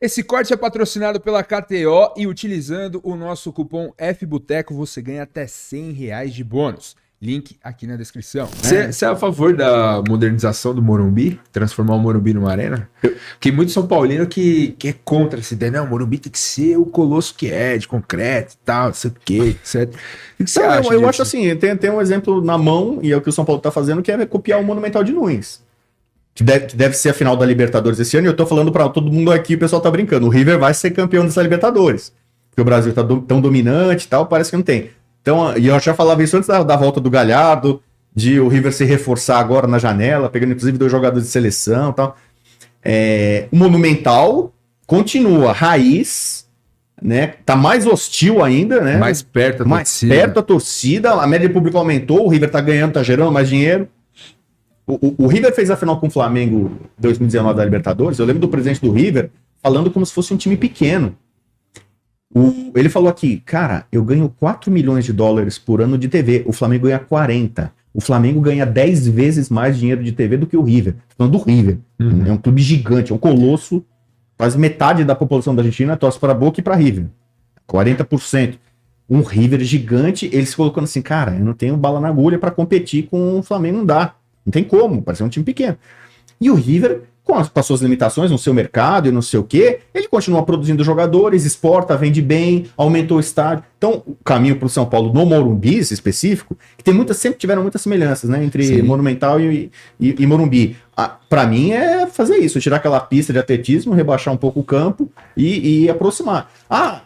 Esse corte é patrocinado pela KTO e utilizando o nosso cupom FBoteco você ganha até R$100 de bônus. Link aqui na descrição. Você é a favor da modernização do Morumbi? Transformar o Morumbi numa arena? Porque muitos São Paulinos que é contra essa ideia. Não, o Morumbi tem que ser o colosso que é, de concreto e tal, não sei o quê, etc. O que você acha eu acho assim, tem um exemplo na mão, e é o que o São Paulo tá fazendo, que é copiar o Monumental de Nunes. Que deve ser a final da Libertadores esse ano, e eu tô falando pra todo mundo aqui, o pessoal tá brincando. O River vai ser campeão dessa Libertadores. Porque o Brasil tá tão dominante e tal, parece que não tem. Então, e eu já falava isso antes da volta do Galhardo, de o River se reforçar agora na janela, pegando inclusive 2 jogadores de seleção e tal. O Monumental continua raiz, né? Tá mais hostil ainda, né? Mais perto a torcida, a média de público aumentou, o River tá ganhando, tá gerando mais dinheiro. O River fez a final com o Flamengo em 2019 da Libertadores. Eu lembro do presidente do River falando como se fosse um time pequeno. Ele falou aqui, cara, eu ganho 4 milhões de dólares por ano de TV, o Flamengo ganha 40. O Flamengo ganha 10 vezes mais dinheiro de TV do que o River. Falando do River. É um clube gigante, é um colosso. Quase metade da população da Argentina torce para Boca e para River. 40%. Um River gigante, eles colocando assim, cara, eu não tenho bala na agulha para competir com o Flamengo, não dá. Não tem como, parece um time pequeno. E o River, com as suas limitações no seu mercado e não sei o quê, ele continua produzindo jogadores, exporta, vende bem, aumentou o estádio. Então, o caminho para o São Paulo no Morumbi, esse específico, que sempre tiveram muitas semelhanças, né, entre Sim. Monumental e Morumbi. Para mim é fazer isso, tirar aquela pista de atletismo, rebaixar um pouco o campo e aproximar.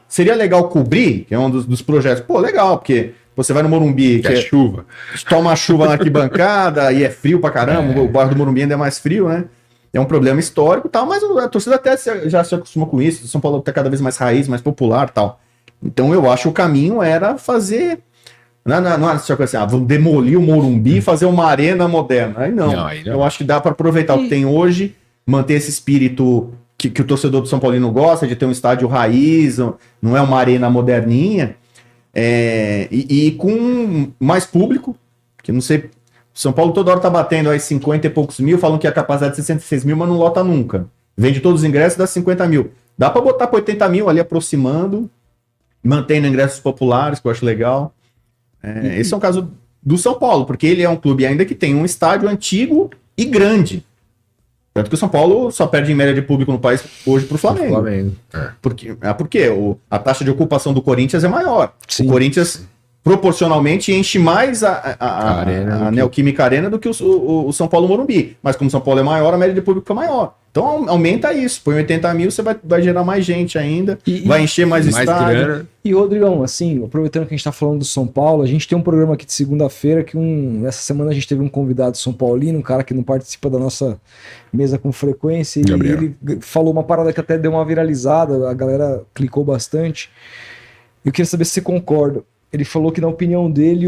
Seria legal cobrir, que é um dos projetos. Pô, legal, porque você vai no Morumbi, que é chuva. Toma chuva na arquibancada e é frio pra caramba, o bairro do Morumbi ainda é mais frio, né? É um problema histórico e tal, mas a torcida até já se acostuma com isso, o São Paulo tá cada vez mais raiz, mais popular e tal. Então eu acho que o caminho era fazer... Não é só assim, vamos demolir o Morumbi e fazer uma arena moderna. Aí não. Eu acho que dá para aproveitar o que tem hoje, manter esse espírito que o torcedor do São Paulino gosta, de ter um estádio raiz, não é uma arena moderninha, e com mais público, que não sei, São Paulo toda hora tá batendo aí 50 e poucos mil, falam que a capacidade de 66 mil, mas não lota nunca. Vende todos os ingressos, dá 50 mil. Dá para botar para 80 mil ali aproximando, mantendo ingressos populares, que eu acho legal. Esse é um caso do São Paulo, porque ele é um clube ainda que tem um estádio antigo e grande. Tanto que o São Paulo só perde em média de público no país hoje pro Flamengo. Porque a taxa de ocupação do Corinthians é maior. Sim. O Corinthians proporcionalmente enche mais a Neoquímica Arena do que o São Paulo Morumbi. Mas como o São Paulo é maior, a média de público é maior. Então aumenta isso. Põe 80 mil, você vai gerar mais gente ainda, vai encher mais estádio. Grana. E Rodrigão, assim, aproveitando que a gente tá falando do São Paulo, a gente tem um programa aqui de segunda-feira que essa semana a gente teve um convidado São Paulino, um cara que não participa da nossa mesa com frequência, e ele falou uma parada que até deu uma viralizada, a galera clicou bastante. Eu queria saber se você concorda. Ele falou que na opinião dele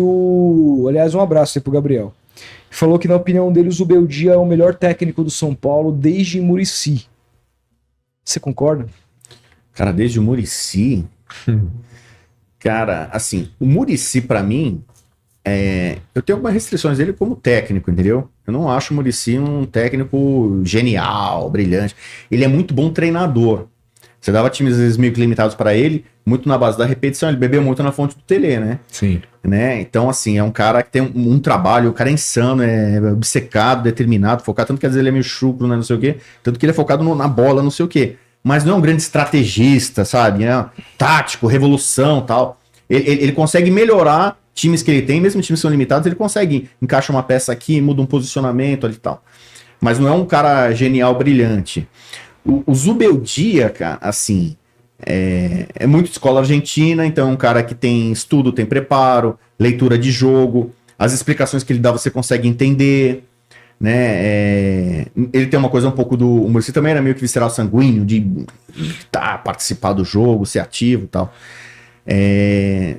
aliás, um abraço aí pro Gabriel. Falou que na opinião dele o Zubeldia é o melhor técnico do São Paulo desde Muricy. Você concorda? Cara, desde o Muricy... Cara, assim, o Muricy pra mim, eu tenho algumas restrições dele como técnico, entendeu? Eu não acho o Muricy um técnico genial, brilhante. Ele é muito bom treinador. Você dava times às vezes meio que limitados para ele, muito na base da repetição, ele bebeu muito na fonte do Tele, né? Sim. Né? Então, assim, é um cara que tem um trabalho, o cara é insano, é obcecado, determinado, focado, tanto que às vezes ele é meio chucro, né, não sei o quê, tanto que ele é focado na bola, não sei o quê. Mas não é um grande estrategista, sabe? Tático, revolução e tal. Ele consegue melhorar times que ele tem, mesmo times que são limitados, ele consegue encaixar uma peça aqui, muda um posicionamento ali e tal. Mas não é um cara genial, brilhante. O Zubeldia, cara, assim, é muito escola argentina, então é um cara que tem estudo, tem preparo, leitura de jogo, as explicações que ele dá você consegue entender, né? Ele tem uma coisa um pouco do... O Muricy também era meio que visceral sanguíneo, de participar do jogo, ser ativo e tal.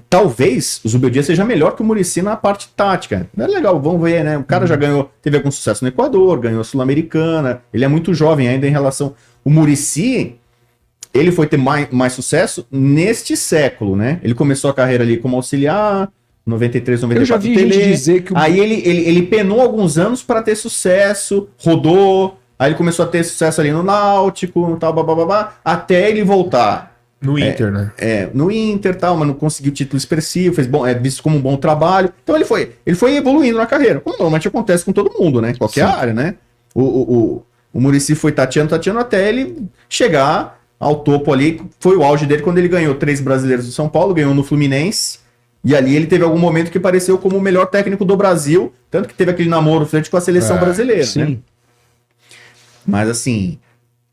Talvez o Zubeldia seja melhor que o Muricy na parte tática. É legal, vamos ver, né? O cara já teve algum sucesso no Equador, ganhou a Sul-Americana, ele é muito jovem ainda em relação... O Muricy, ele foi ter mais sucesso neste século, né? Ele começou a carreira ali como auxiliar, 93, 94, eu já vi gente dizer que aí ele penou alguns anos para ter sucesso, rodou, Aí ele começou a ter sucesso ali no Náutico, tal, babá, até ele voltar. No Inter, né? No Inter, tal, mas não conseguiu título expressivo, fez visto como um bom trabalho. Então ele foi evoluindo na carreira, como normalmente acontece com todo mundo, né? Qualquer área, né? O Muricy foi tateando até ele chegar ao topo ali. Foi o auge dele quando ele ganhou 3 brasileiros do São Paulo, ganhou no Fluminense. E ali ele teve algum momento que pareceu como o melhor técnico do Brasil, tanto que teve aquele namoro frente com a seleção brasileira, sim. né? Mas assim,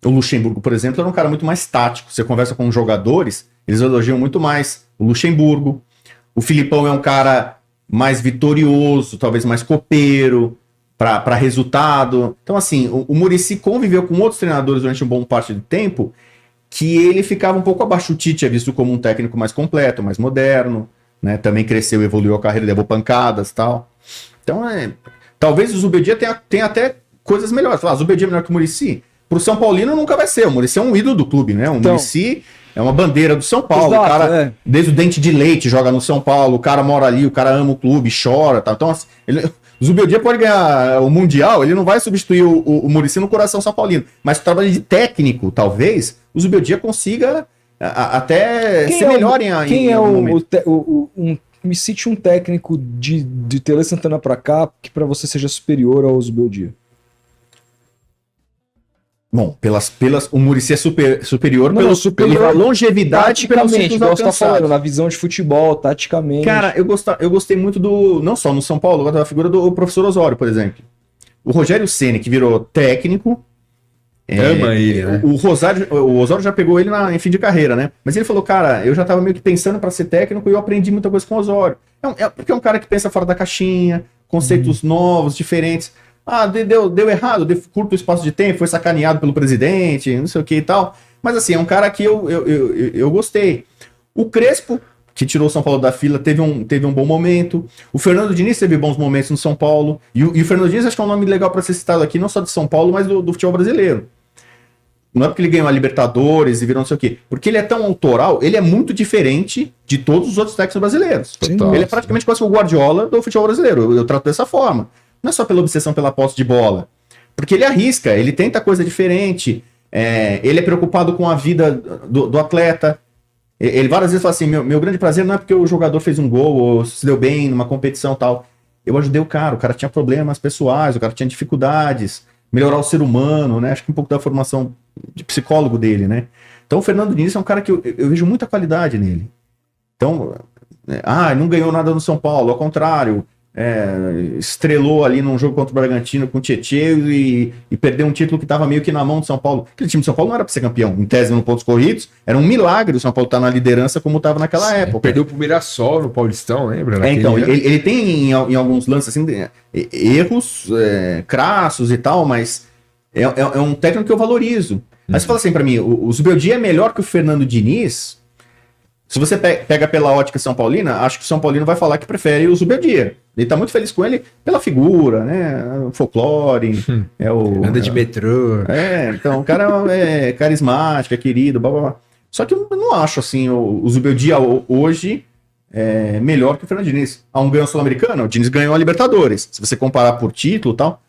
o Luxemburgo, por exemplo, era um cara muito mais tático. Você conversa com os jogadores, eles elogiam muito mais o Luxemburgo. O Filipão é um cara mais vitorioso, talvez mais copeiro, para resultado. Então assim, o Muricy conviveu com outros treinadores durante um bom parte do tempo, que ele ficava um pouco abaixo. O Tite é visto como um técnico mais completo, mais moderno, né? Também cresceu, evoluiu a carreira, levou pancadas e tal. Então, talvez o Zubeldia tenha até coisas melhores. O Zubeldia é melhor que o Muricy? Pro São Paulino nunca vai ser. O Muricy é um ídolo do clube, né? O Muricy é uma bandeira do São Paulo. Exato, o cara, desde o dente de leite, joga no São Paulo. O cara mora ali, o cara ama o clube, chora. Tal. Então, assim, o Zubeldia pode ganhar o Mundial, ele não vai substituir o Muricy no coração São Paulino. Mas o trabalho de técnico, talvez, o Zubeldia consiga até ser melhor em me cite um técnico de Tele Santana pra cá que pra você seja superior ao Zubeldia. Bom, o Muricy é superior pela longevidade, taticamente, igual você tá falando, na visão de futebol, taticamente. Cara, eu gostei muito não só no São Paulo, da figura do professor Osório, por exemplo. O Rogério Ceni, que virou técnico. Ama ele, né? O Osório já pegou ele em fim de carreira, né? Mas ele falou, cara, eu já tava meio que pensando para ser técnico e eu aprendi muita coisa com o Osório. Porque é um cara que pensa fora da caixinha, conceitos novos, diferentes. Deu errado, deu curto espaço de tempo, foi sacaneado pelo presidente, não sei o que e tal. Mas assim, é um cara que eu gostei. O Crespo, que tirou o São Paulo da fila, teve um bom momento. O Fernando Diniz teve bons momentos no São Paulo. E o Fernando Diniz acho que é um nome legal para ser citado aqui, não só de São Paulo, mas do futebol brasileiro. Não é porque ele ganhou a Libertadores e virou não sei o quê. Porque ele é tão autoral, ele é muito diferente de todos os outros técnicos brasileiros. Total, ele é praticamente quase o Guardiola do futebol brasileiro. Eu trato dessa forma. Não é só pela obsessão pela posse de bola. Porque ele arrisca, ele tenta coisa diferente. Ele é preocupado com a vida do atleta. Ele várias vezes fala assim, meu grande prazer não é porque o jogador fez um gol ou se deu bem numa competição e tal. Eu ajudei o cara tinha problemas pessoais, o cara tinha dificuldades, melhorar o ser humano, né? Acho que um pouco da formação de psicólogo dele, né? Então o Fernando Diniz é um cara que eu vejo muita qualidade nele. Então, não ganhou nada no São Paulo, ao contrário, estrelou ali num jogo contra o Bragantino com o Tietê e perdeu um título que estava meio que na mão do São Paulo. Aquele time do São Paulo não era para ser campeão, em tese no pontos corridos, era um milagre o São Paulo estar na liderança como estava naquela época. Perdeu pro Mirassol no Paulistão, lembra? Então, ele tem em alguns lances assim, erros crassos e tal, mas é um técnico que eu valorizo. Mas você fala assim para mim, o Zubeldia é melhor que o Fernando Diniz. Se você pega pela ótica São Paulina, acho que o São Paulino vai falar que prefere o Zubeldia. Ele tá muito feliz com ele pela figura, né? O folclore. Anda de metrô. Então o cara é carismático, é querido, blá blá blá. Só que eu não acho assim, o Zubeldia hoje é melhor que o Fernando Diniz. Há um ganho sul-americano, o Diniz ganhou a Libertadores. Se você comparar por título e tal,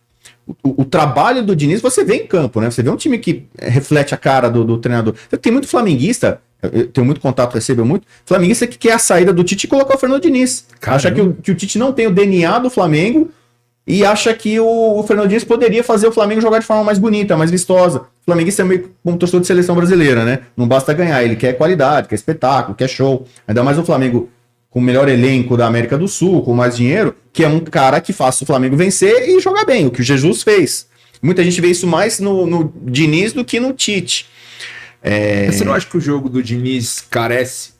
o trabalho do Diniz você vê em campo, né? Você vê um time que reflete a cara do treinador. Tem muito flamenguista. Eu tenho muito contato, recebo muito. Flamenguista que quer a saída do Tite e colocar o Fernando Diniz. Caramba. Acha que o Tite não tem o DNA do Flamengo e acha que o Fernando Diniz poderia fazer o Flamengo jogar de forma mais bonita, mais vistosa. O flamenguista é meio como torcedor de seleção brasileira, né? Não basta ganhar, ele quer qualidade, quer espetáculo, quer show. Ainda mais o Flamengo com o melhor elenco da América do Sul, com mais dinheiro, que é um cara que faça o Flamengo vencer e jogar bem, o que o Jesus fez. Muita gente vê isso mais no Diniz do que no Tite. Você não acha que o jogo do Diniz carece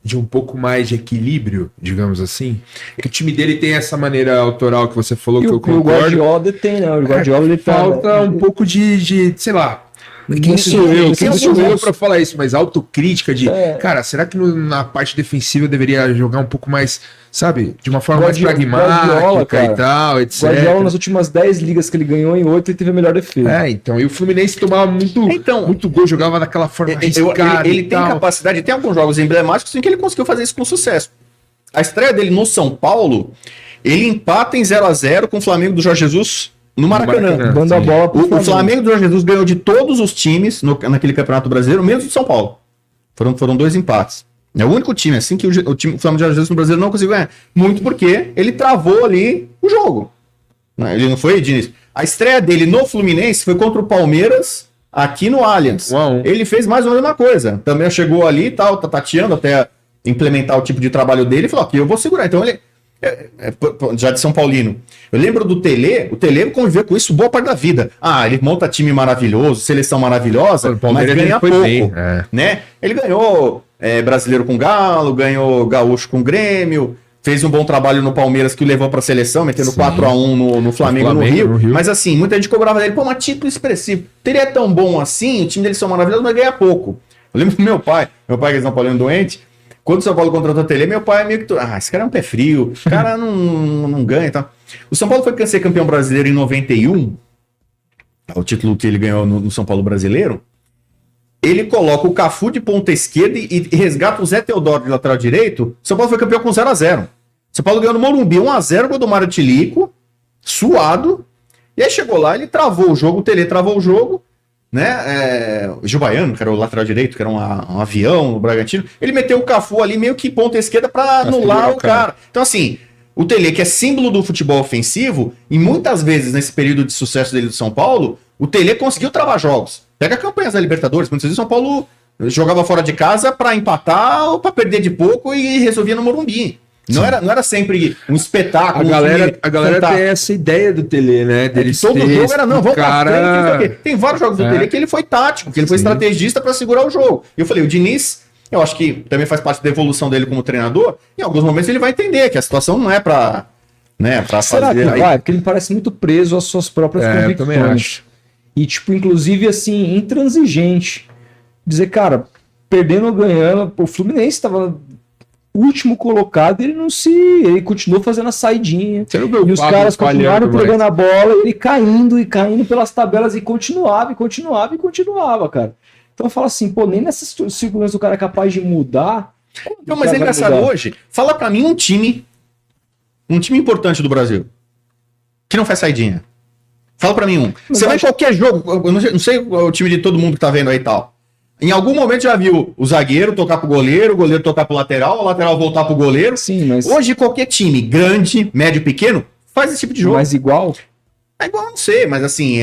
de um pouco mais de equilíbrio, digamos assim? Que o time dele tem essa maneira autoral que você falou, que eu concordo. O Guardiola tem, né? O Guardiola ele falta um pouco de, sei lá, quem sou eu pra falar isso, mas autocrítica de, cara, será que na parte defensiva eu deveria jogar um pouco mais, sabe, de uma forma mais pragmática e tal, etc. O Guardiola nas últimas 10 ligas que ele ganhou, em 8 ele teve a melhor defesa. Então, e o Fluminense tomava muito gol, jogava daquela forma arriscada. Ele tem capacidade, tem alguns jogos emblemáticos em que ele conseguiu fazer isso com sucesso. A estreia dele no São Paulo, ele empata em 0-0 com o Flamengo do Jorge Jesus no Maracanã. Dando a bola pro O Flamengo do Jorge Jesus ganhou de todos os times naquele Campeonato Brasileiro, menos do São Paulo. Foram 2 empates. É o único time assim que o Flamengo do Jorge Jesus no Brasileiro não conseguiu ganhar. Muito porque ele travou ali o jogo. Ele não foi de início. A estreia dele no Fluminense foi contra o Palmeiras, aqui no Allianz. Ele fez mais ou menos a mesma coisa. Também chegou ali e tal, tá tateando até implementar o tipo de trabalho dele e falou: aqui eu vou segurar. Então ele, já de São Paulino. Eu lembro do Tele, o Tele conviveu com isso boa parte da vida. Ele monta time maravilhoso, seleção maravilhosa, mas ganha pouco. Né? Ele ganhou brasileiro com Galo, ganhou gaúcho com Grêmio. Fez um bom trabalho no Palmeiras que o levou para a seleção, metendo 4-1 no Flamengo, no Rio. Mas assim, muita gente cobrava dele. Pô, mas título expressivo. Teria tão bom assim, o time deles são maravilhosos, mas ganha pouco. Eu lembro do meu pai que é São Paulino doente, quando o São Paulo contratou o Tele, meu pai é meio que... esse cara é um pé frio, o cara não ganha e tal. O São Paulo foi ser campeão brasileiro em 91, o título que ele ganhou no São Paulo brasileiro. Ele coloca o Cafu de ponta esquerda e resgata o Zé Teodoro de lateral direito. São Paulo foi campeão com 0-0. São Paulo ganhou no Morumbi 1-0, gol do Mário Tilico, suado. E aí chegou lá, ele travou o jogo, o Tele travou o jogo, né? O Gil Baiano, que era o lateral direito, que era um avião no Bragantino. Ele meteu o Cafu ali meio que ponta esquerda para anular o cara. Então assim, o Tele, que é símbolo do futebol ofensivo, e muitas vezes nesse período de sucesso dele do São Paulo, o Tele conseguiu travar jogos. Pega campanhas da Libertadores, muitas vezes o São Paulo jogava fora de casa para empatar ou para perder de pouco e resolvia no Morumbi. Não era sempre um espetáculo. A galera tem essa ideia do Tele, né? Todo jogo era, vamos pra frente. Tem vários jogos do Tele que ele foi tático, que ele foi estrategista para segurar o jogo. E eu falei, o Diniz, eu acho que também faz parte da evolução dele como treinador, em alguns momentos ele vai entender que a situação não é para Será fazer... que vai? Porque ele parece muito preso às suas próprias convicções. Eu também acho. E, inclusive, assim, intransigente. Dizer, cara, perdendo ou ganhando, o Fluminense estava último colocado e ele continuou fazendo a saidinha. E os caras continuaram pegando a bola, ele caindo e caindo pelas tabelas e continuava, cara. Então eu falo assim, pô, nem nessas circunstâncias o cara é capaz de mudar. Não, mas é engraçado hoje. Fala pra mim um time importante do Brasil que não faz saidinha. Fala pra mim um. Você vai em qualquer jogo, eu não sei o time de todo mundo que tá vendo aí e tal. Em algum momento já viu o zagueiro tocar pro goleiro, o goleiro tocar pro lateral, o lateral voltar pro goleiro. Sim, mas... Hoje qualquer time, grande, médio, pequeno, faz esse tipo de jogo. Mas igual? É igual, não sei, mas assim,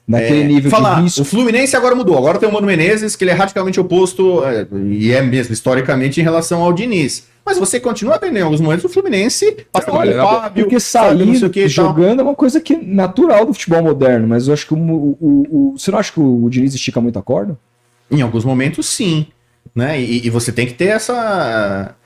naquele nível de risco. O Fluminense agora mudou. Agora tem o Mano Menezes, que ele é radicalmente oposto, e é mesmo, historicamente, em relação ao Diniz. Mas você continua vendo em alguns momentos o Fluminense passa o Fábio, porque sair jogando é uma coisa que é natural do futebol moderno, mas eu acho que você não acha que o Diniz estica muito a corda? Em alguns momentos, sim. Né? E você tem que ter essa...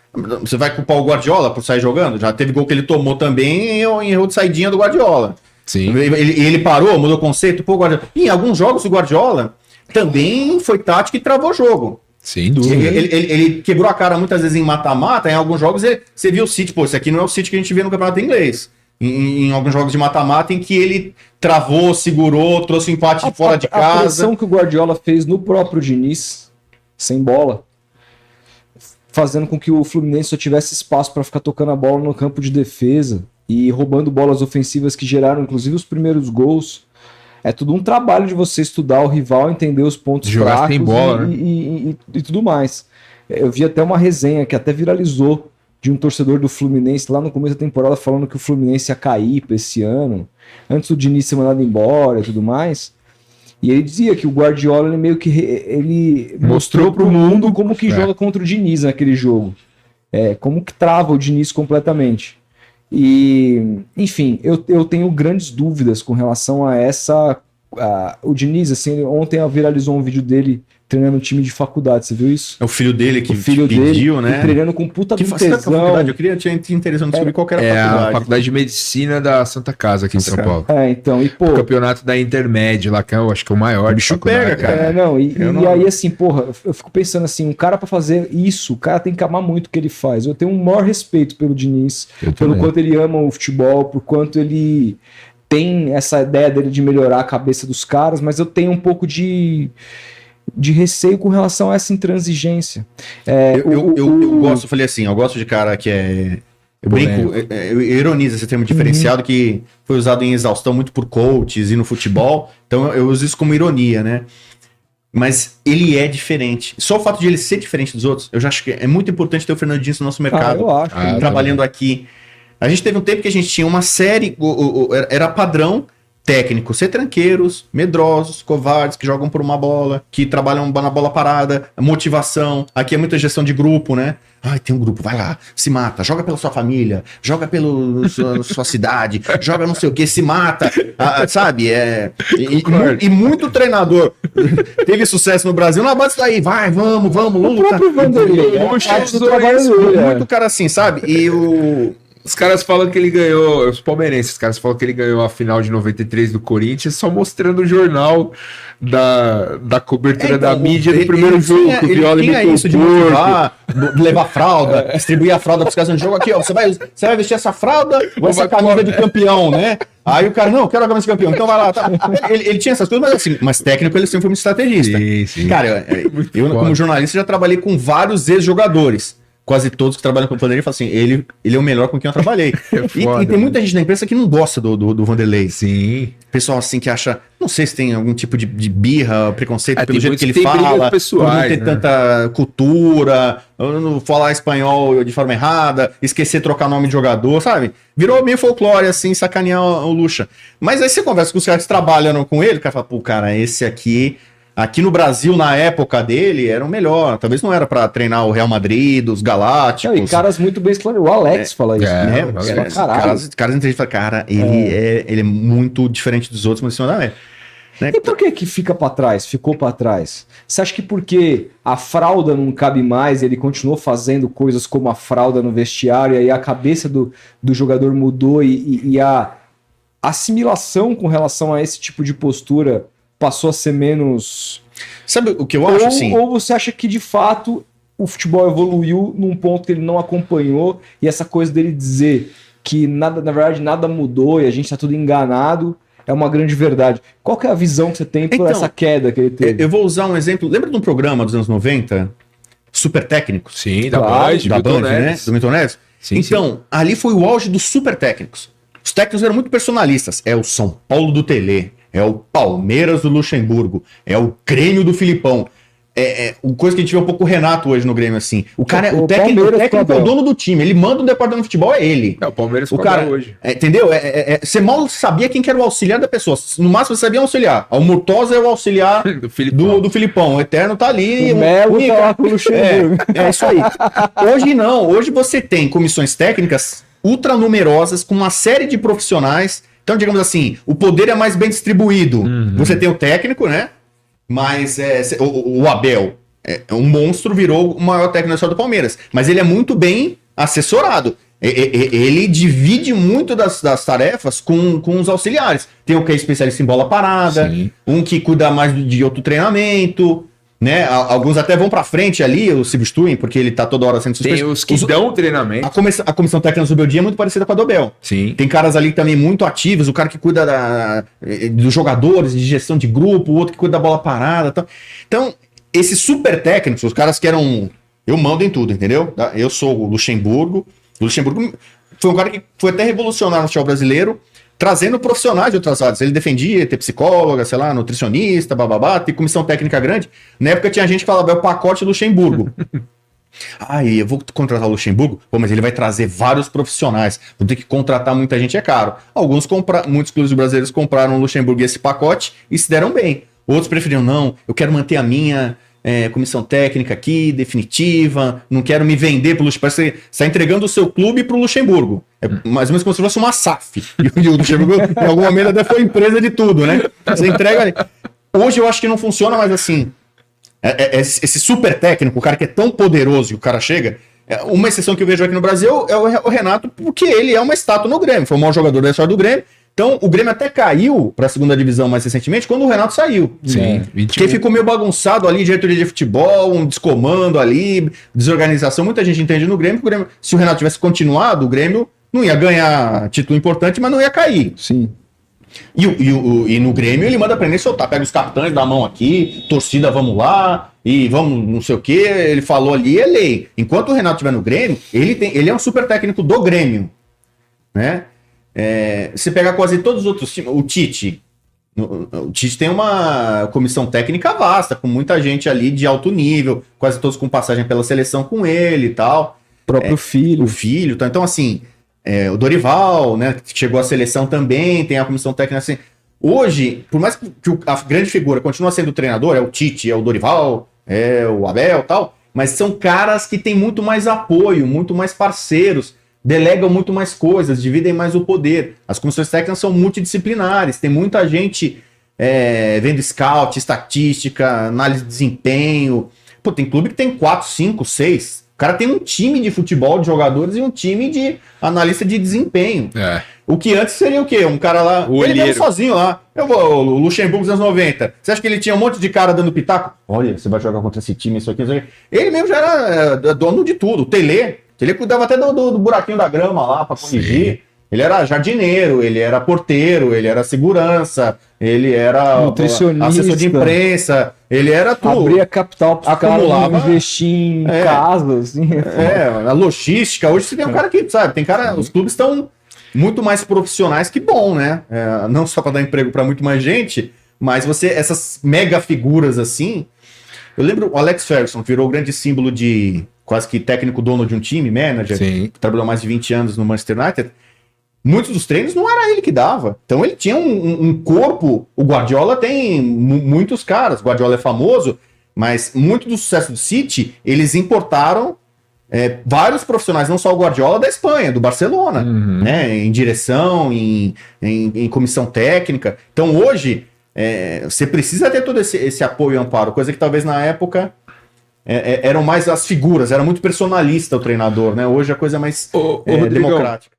Você vai culpar o Guardiola por sair jogando? Já teve gol que ele tomou também em erro de saidinha do Guardiola. Sim. Ele parou, mudou o conceito. Pô, Guardiola. E em alguns jogos o Guardiola também foi tático e travou o jogo. Sem dúvida. Ele quebrou a cara muitas vezes em mata-mata. Em alguns jogos você viu o City. Pô, esse aqui não é o City que a gente vê no campeonato inglês. Em alguns jogos de mata-mata em que ele travou, segurou, trouxe um empate fora de casa. A pressão que o Guardiola fez no próprio Diniz, sem bola, fazendo com que o Fluminense só tivesse espaço para ficar tocando a bola no campo de defesa e roubando bolas ofensivas que geraram inclusive os primeiros gols. É tudo um trabalho de você estudar o rival, entender os pontos fracos sem bola, e tudo mais. Eu vi até uma resenha que até viralizou de um torcedor do Fluminense lá no começo da temporada falando que o Fluminense ia cair para esse ano, antes do Diniz ser mandado embora e tudo mais. E ele dizia que o Guardiola ele meio que ele mostrou para o mundo como que joga contra o Diniz naquele jogo. Como que trava o Diniz completamente. E, enfim, eu tenho grandes dúvidas com relação a essa... o Diniz, assim, ontem viralizou um vídeo dele treinando um time de faculdade, você viu isso? É o filho dele que pediu, dele, né? Treinando com puta tesão. Eu queria ter interesse em descobrir qual era a faculdade. A faculdade de medicina da Santa Casa aqui em São Paulo. Então, e pô... O campeonato da Intermédio lá, que eu acho que é o maior de faculdade. Pega, cara. E aí, assim, porra, eu fico pensando assim, um cara pra fazer isso, o cara tem que amar muito o que ele faz. Eu tenho um maior respeito pelo Diniz, pelo quanto ele ama o futebol, por quanto ele tem essa ideia dele de melhorar a cabeça dos caras, mas eu tenho um pouco de receio com relação a essa intransigência. Eu gosto, falei assim, eu gosto de cara que Eu brinco, eu ironizo esse termo diferenciado que foi usado em exaustão muito por coaches e no futebol. Então eu uso isso como ironia, né? Mas ele é diferente. Só o fato de ele ser diferente dos outros, eu já acho que é muito importante ter o Fernando Diniz no nosso mercado. Eu acho. Trabalhando aqui. A gente teve um tempo que a gente tinha uma série, era padrão técnico, ser tranqueiros, medrosos, covardes, que jogam por uma bola, que trabalham na bola parada, motivação. Aqui é muita gestão de grupo, né? Ai, tem um grupo, vai lá, se mata, joga pela sua família, joga pela sua cidade, joga não sei o que, se mata, sabe? E muito treinador teve sucesso no Brasil na base daí, vai, vamos, Lula. O próprio Vanderlei, muito cara assim, sabe? E os caras falam que ele ganhou, os palmeirenses, os caras falam que ele ganhou a final de 93 do Corinthians só mostrando o jornal da cobertura então, da mídia do primeiro jogo. Que o Viola tinha isso de motivar, levar fralda, distribuir a fralda pros caras no jogo. Aqui, ó, você vai vestir essa fralda ou essa camisa de campeão, né? Aí o cara, não, eu quero a camisa de campeão, então vai lá. Tá. Ele tinha essas coisas, mas assim, mas técnico ele sempre foi muito estrategista. Sim. Cara, eu como jornalista já trabalhei com vários ex-jogadores. Quase todos que trabalham com o Vanderlei falam assim, ele é o melhor com quem eu trabalhei. E tem muita gente na imprensa que não gosta do Vanderlei. Sim. Pessoal assim que acha, não sei se tem algum tipo de birra, preconceito pelo jeito que ele tem fala, pessoais, por não ter tanta cultura, não falar espanhol de forma errada, esquecer de trocar nome de jogador, sabe? Virou meio folclore assim, sacanear o Lucha. Mas aí você conversa com os caras que trabalham com ele, o cara fala, pô, cara, esse aqui no Brasil, na época dele, era o melhor. Talvez não era pra treinar o Real Madrid, os Galácticos. E caras muito bem esclarecidos. O Alex fala isso. Né? Caras inteligentes falam, cara, ele é muito diferente dos outros, mas em cima da média. Né? E por que fica pra trás? Ficou pra trás? Você acha que porque a fralda não cabe mais, ele continuou fazendo coisas como a fralda no vestiário, e aí a cabeça do jogador mudou e a assimilação com relação a esse tipo de postura passou a ser menos... Sabe o que eu acho, assim? Ou você acha que, de fato, o futebol evoluiu num ponto que ele não acompanhou, e essa coisa dele dizer que, na verdade, nada mudou e a gente tá tudo enganado, é uma grande verdade. Qual que é a visão que você tem por essa queda que ele teve? Eu vou usar um exemplo. Lembra de um programa dos anos 90? Super Técnicos? Sim, da Band, né? Do Milton Neves? Sim, então, ali foi o auge dos super técnicos. Os técnicos eram muito personalistas. É o São Paulo do Telê. É o Palmeiras do Luxemburgo. É o Grêmio do Filipão. Uma coisa que a gente vê um pouco o Renato hoje no Grêmio, assim. O técnico é o dono do time. Ele manda o departamento de futebol, é ele. É o Palmeiras o cara hoje. Entendeu? Você mal sabia quem que era o auxiliar da pessoa. No máximo você sabia o auxiliar. O Murtosa é o auxiliar do Filipão. O Eterno tá ali. O Melo tá lá com o Luxemburgo. É isso aí. Hoje não. Hoje você tem comissões técnicas ultra numerosas com uma série de profissionais. Então, digamos assim, o poder é mais bem distribuído. Você tem o técnico, né? Mas o Abel é um monstro, virou o maior técnico da história do Palmeiras. Mas ele é muito bem assessorado. Ele divide muito das tarefas com os auxiliares. Tem o que é especialista em bola parada, sim, um que cuida mais de outro treinamento, né? Alguns até vão pra frente ali, ou se substituem, porque ele tá toda hora sendo suspenso. Tem os que dão treinamento. A comissão técnica do Zubeldia é muito parecida com a do Abel. Sim. Tem caras ali também muito ativos, o cara que cuida dos jogadores, de gestão de grupo, o outro que cuida da bola parada. Tal. Então, esses super técnicos, os caras que eram... Eu mando em tudo, entendeu? Eu sou o Luxemburgo. O Luxemburgo foi um cara que foi até revolucionário no futebol brasileiro, trazendo profissionais de outras áreas. Ele defendia ter psicóloga, sei lá, nutricionista, bababá, ter comissão técnica grande. Na época tinha gente que falava, é o pacote Luxemburgo. Eu vou contratar o Luxemburgo? Pô, mas ele vai trazer vários profissionais. Vou ter que contratar muita gente, é caro. Muitos clubes brasileiros compraram o Luxemburgo e esse pacote e se deram bem. Outros preferiram, não, eu quero manter a minha comissão técnica aqui, definitiva, não quero me vender pro Luxemburgo. Você está entregando o seu clube pro Luxemburgo. É mais ou menos como se fosse uma SAF. E o Luxemburgo, em alguma maneira, até foi empresa de tudo, né? Você entrega ali. Hoje eu acho que não funciona, mas assim, esse super técnico, o cara que é tão poderoso e o cara chega... Uma exceção que eu vejo aqui no Brasil é o Renato, porque ele é uma estátua no Grêmio. Foi o maior jogador da história do Grêmio. Então, o Grêmio até caiu para a segunda divisão mais recentemente quando o Renato saiu. Sim. Porque ficou meio bagunçado ali, diretoria de futebol, um descomando ali, desorganização. Muita gente entende no Grêmio que o Grêmio, se o Renato tivesse continuado, o Grêmio não ia ganhar título importante, mas não ia cair. Sim. E no Grêmio ele manda prender e soltar. Pega os capitães, dá a mão aqui, torcida, vamos lá. e vamos não sei o que, ele falou ali, é lei. Enquanto o Renato estiver no Grêmio, ele é um super técnico do Grêmio, né? Se pegar quase todos os outros times, o Tite tem uma comissão técnica vasta, com muita gente ali de alto nível, quase todos com passagem pela seleção com ele e tal. O próprio filho. O filho, tá? Então assim, o Dorival, né, que chegou à seleção também, tem a comissão técnica assim. Hoje, por mais que a grande figura continua sendo o treinador, é o Tite, é o Dorival, é o Abel e tal, mas são caras que têm muito mais apoio, muito mais parceiros, delegam muito mais coisas, dividem mais o poder. As comissões técnicas são multidisciplinares, tem muita gente vendo scout, estatística, análise de desempenho. Pô, tem clube que tem 4, 5, 6. O cara tem um time de futebol de jogadores e um time de analista de desempenho. O que antes seria o quê? Um cara lá, ele mesmo sozinho lá. O Luxemburgo dos anos 90. Você acha que ele tinha um monte de cara dando pitaco? Olha, você vai jogar contra esse time, isso aqui, isso aqui. Ele mesmo já era dono de tudo. O Tele cuidava até do buraquinho da grama lá para corrigir. Sim. Ele era jardineiro, ele era porteiro, ele era segurança, ele era assessor de imprensa, ele era tudo. Abria capital para os caras investir em casas. Assim, a logística. Hoje você tem um cara que, sabe, tem cara, os clubes estão muito mais profissionais que bom, né? Não só para dar emprego para muito mais gente, mas essas mega figuras assim. Eu lembro o Alex Ferguson, virou o grande símbolo de quase que técnico dono de um time, manager, trabalhou mais de 20 anos no Manchester United. Muitos dos treinos não era ele que dava. Então ele tinha um corpo. O Guardiola tem muitos caras. O Guardiola é famoso, mas muito do sucesso do City, eles importaram vários profissionais, não só o Guardiola, da Espanha, do Barcelona, né? Em direção, em comissão técnica. Então hoje, você precisa ter todo esse apoio e amparo, coisa que talvez na época eram mais as figuras, era muito personalista o treinador, né? Hoje a coisa é mais democrática.